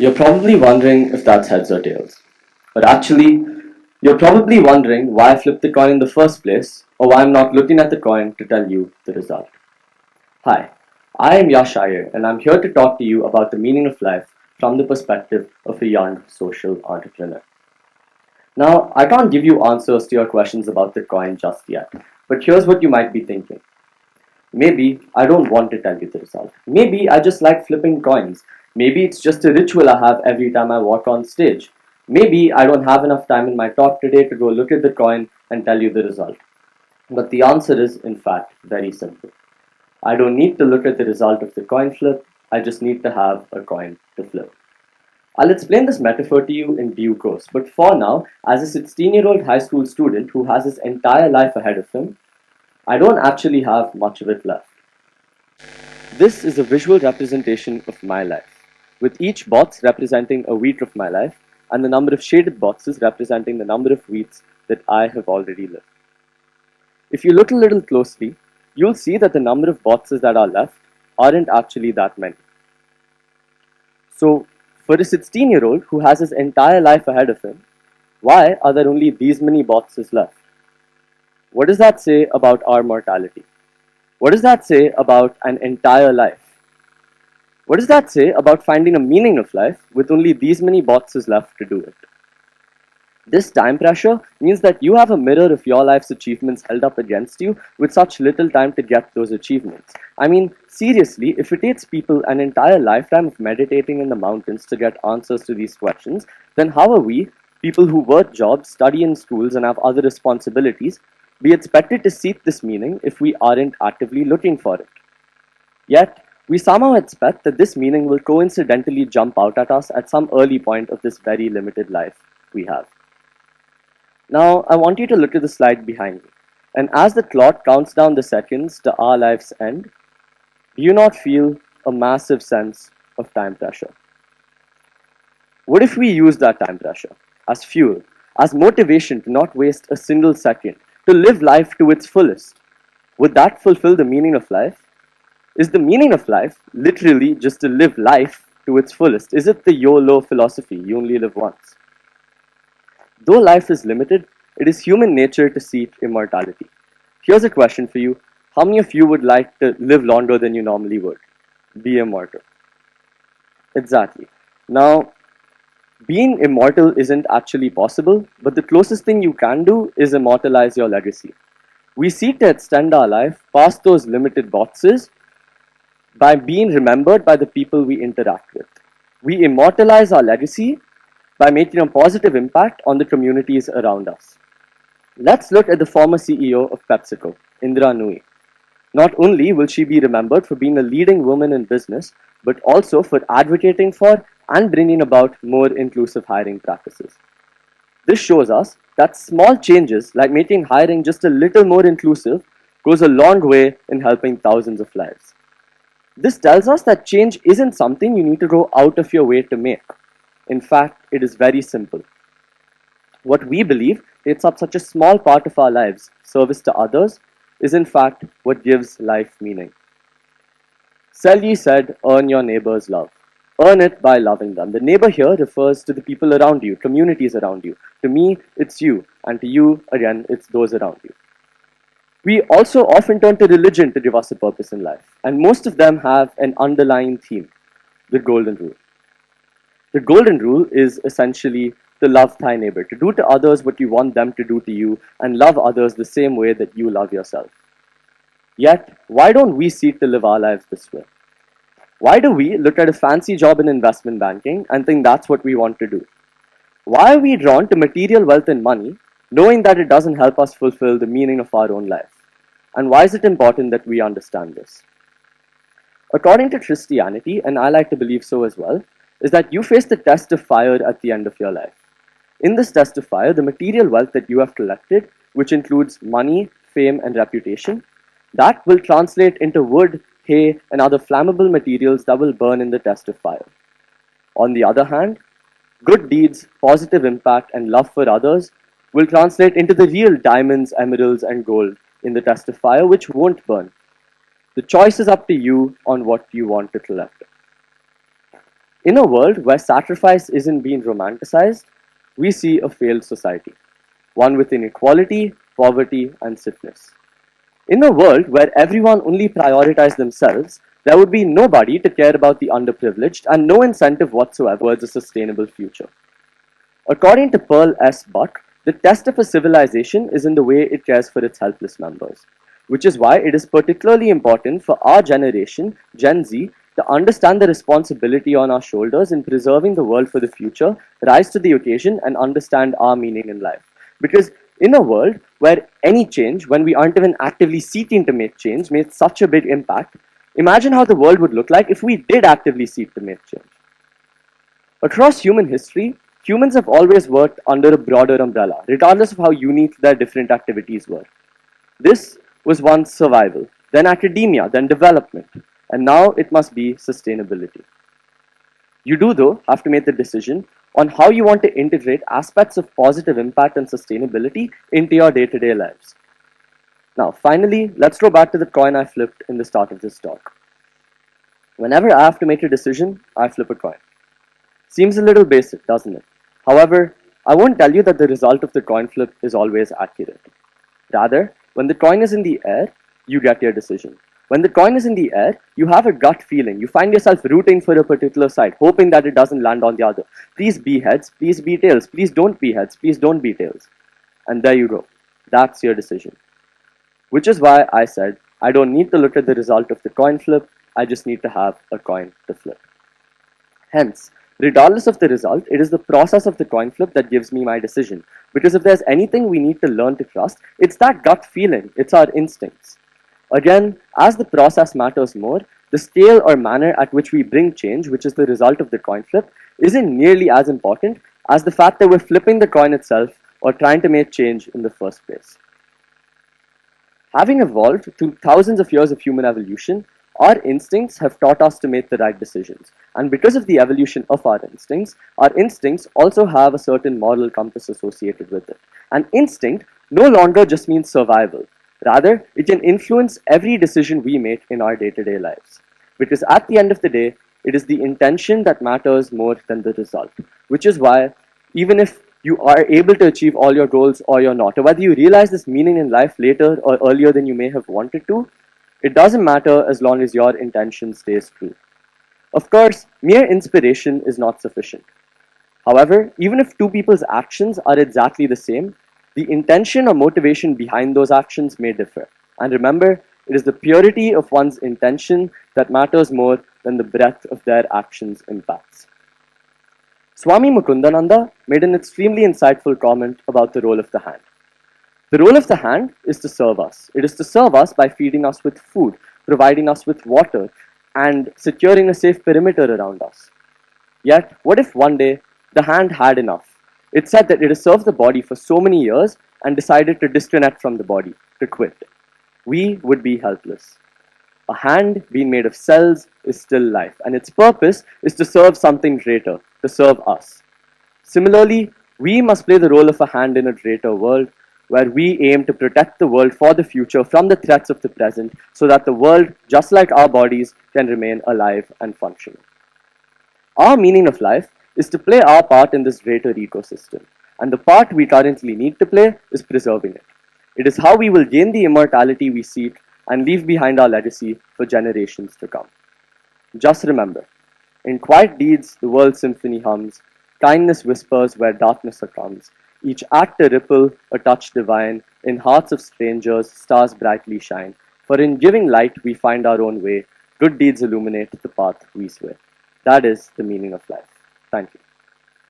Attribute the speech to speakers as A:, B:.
A: You're probably wondering if that's heads or tails. But actually, you're probably wondering why I flipped the coin in the first place, or why I'm not looking at the coin to tell you the result. Hi, I am Yash Iyer, and I'm here to talk to you about the meaning of life from the perspective of a young social entrepreneur. Now, I can't give you answers to your questions about the coin just yet, but here's what you might be thinking. Maybe I don't want to tell you the result. Maybe I just like flipping coins. Maybe it's just a ritual I have every time I walk on stage. Maybe I don't have enough time in my talk today to go look at the coin and tell you the result. But the answer is, in fact, very simple. I don't need to look at the result of the coin flip, I just need to have a coin to flip. I'll explain this metaphor to you in due course, but for now, as a 16-year-old high school student who has his entire life ahead of him, I don't actually have much of it left. This is a visual representation of my life, with each box representing a week of my life and the number of shaded boxes representing the number of weeks that I have already lived. If you look a little closely, you'll see that the number of boxes that are left aren't actually that many. So, for a 16-year-old who has his entire life ahead of him, why are there only these many boxes left? What does that say about our mortality? What does that say about an entire life? What does that say about finding a meaning of life with only these many boxes left to do it? This time pressure means that you have a mirror of your life's achievements held up against you with such little time to get those achievements. I mean, seriously, if it takes people an entire lifetime of meditating in the mountains to get answers to these questions, then how are we, people who work jobs, study in schools, and have other responsibilities, be expected to seek this meaning if we aren't actively looking for it? Yet, we somehow expect that this meaning will coincidentally jump out at us at some early point of this very limited life we have. Now, I want you to look at the slide behind me. And as the clock counts down the seconds to our life's end, do you not feel a massive sense of time pressure? What if we use that time pressure as fuel, as motivation to not waste a single second, to live life to its fullest? Would that fulfill the meaning of life? Is the meaning of life literally just to live life to its fullest? Is it the YOLO philosophy, you only live once? Though life is limited, it is human nature to seek immortality. Here's a question for you. How many of you would like to live longer than you normally would? Be immortal. Exactly. Now, being immortal isn't actually possible, but the closest thing you can do is immortalize your legacy. We seek to extend our life past those limited boxes by being remembered by the people we interact with. We immortalize our legacy by making a positive impact on the communities around us. Let's look at the former CEO of PepsiCo, Indra Nooyi. Not only will she be remembered for being a leading woman in business, but also for advocating for and bringing about more inclusive hiring practices. This shows us that small changes like making hiring just a little more inclusive goes a long way in helping thousands of lives. This tells us that change isn't something you need to go out of your way to make. In fact, it is very simple. What we believe takes up such a small part of our lives, service to others, is in fact what gives life meaning. Selye said, earn your neighbor's love. Earn it by loving them. The neighbor here refers to the people around you, communities around you. To me, it's you, and to you, again, it's those around you. We also often turn to religion to give us a purpose in life, and most of them have an underlying theme, the golden rule. The golden rule is essentially to love thy neighbor, to do to others what you want them to do to you, and love others the same way that you love yourself. Yet, why don't we seek to live our lives this way? Why do we look at a fancy job in investment banking and think that's what we want to do? Why are we drawn to material wealth and money, knowing that it doesn't help us fulfill the meaning of our own life? And why is it important that we understand this? According to Christianity, and I like to believe so as well, is that you face the test of fire at the end of your life. In this test of fire, the material wealth that you have collected, which includes money, fame, and reputation, that will translate into wood, hay, and other flammable materials that will burn in the test of fire. On the other hand, good deeds, positive impact, and love for others will translate into the real diamonds, emeralds, and gold in the test of fire, which won't burn. The choice is up to you on what you want to collect. In a world where sacrifice isn't being romanticized, we see a failed society, one with inequality, poverty, and sickness. In a world where everyone only prioritized themselves, there would be nobody to care about the underprivileged and no incentive whatsoever towards a sustainable future. According to Pearl S. Buck, the test of a civilization is in the way it cares for its helpless members, which is why it is particularly important for our generation, Gen Z, to understand the responsibility on our shoulders in preserving the world for the future, rise to the occasion, and understand our meaning in life. Because in a world where any change, when we aren't even actively seeking to make change, made such a big impact, imagine how the world would look like if we did actively seek to make change. Across human history, humans have always worked under a broader umbrella, regardless of how unique their different activities were. This was once survival, then academia, then development, and now it must be sustainability. You do, though, have to make the decision on how you want to integrate aspects of positive impact and sustainability into your day to day lives. Now, finally, let's go back to the coin I flipped in the start of this talk. Whenever I have to make a decision, I flip a coin. Seems a little basic, doesn't it? However, I won't tell you that the result of the coin flip is always accurate. Rather, when the coin is in the air, you get your decision. When the coin is in the air, you have a gut feeling. You find yourself rooting for a particular side, hoping that it doesn't land on the other. Please be heads, please be tails, please don't be heads, please don't be tails. And there you go. That's your decision. Which is why I said, I don't need to look at the result of the coin flip, I just need to have a coin to flip. Hence, regardless of the result, it is the process of the coin flip that gives me my decision. Because if there's anything we need to learn to trust, it's that gut feeling, it's our instincts. Again, as the process matters more, the scale or manner at which we bring change, which is the result of the coin flip, isn't nearly as important as the fact that we're flipping the coin itself or trying to make change in the first place. Having evolved through thousands of years of human evolution, our instincts have taught us to make the right decisions. And because of the evolution of our instincts also have a certain moral compass associated with it. An instinct no longer just means survival. Rather, it can influence every decision we make in our day-to-day lives. Because at the end of the day, it is the intention that matters more than the result. Which is why, even if you are able to achieve all your goals or you're not, or whether you realize this meaning in life later or earlier than you may have wanted to, it doesn't matter as long as your intention stays true. Of course, mere inspiration is not sufficient. However, even if two people's actions are exactly the same, the intention or motivation behind those actions may differ. And remember, it is the purity of one's intention that matters more than the breadth of their actions' impacts. Swami Mukundananda made an extremely insightful comment about the role of the hand. The role of the hand is to serve us. It is to serve us by feeding us with food, providing us with water, and securing a safe perimeter around us. Yet, what if one day the hand had enough? It said that it has served the body for so many years and decided to disconnect from the body, to quit. We would be helpless. A hand being made of cells is still life, and its purpose is to serve something greater, to serve us. Similarly, we must play the role of a hand in a greater world, where we aim to protect the world for the future from the threats of the present, so that the world, just like our bodies, can remain alive and functional. Our meaning of life is to play our part in this greater ecosystem, and the part we currently need to play is preserving it. It is how we will gain the immortality we seek and leave behind our legacy for generations to come. Just remember, in quiet deeds the world's symphony hums, kindness whispers where darkness succumbs, each act a ripple, a touch divine, in hearts of strangers stars brightly shine, for in giving light we find our own way, good deeds illuminate the path we sway. That is the meaning of life. Thank you.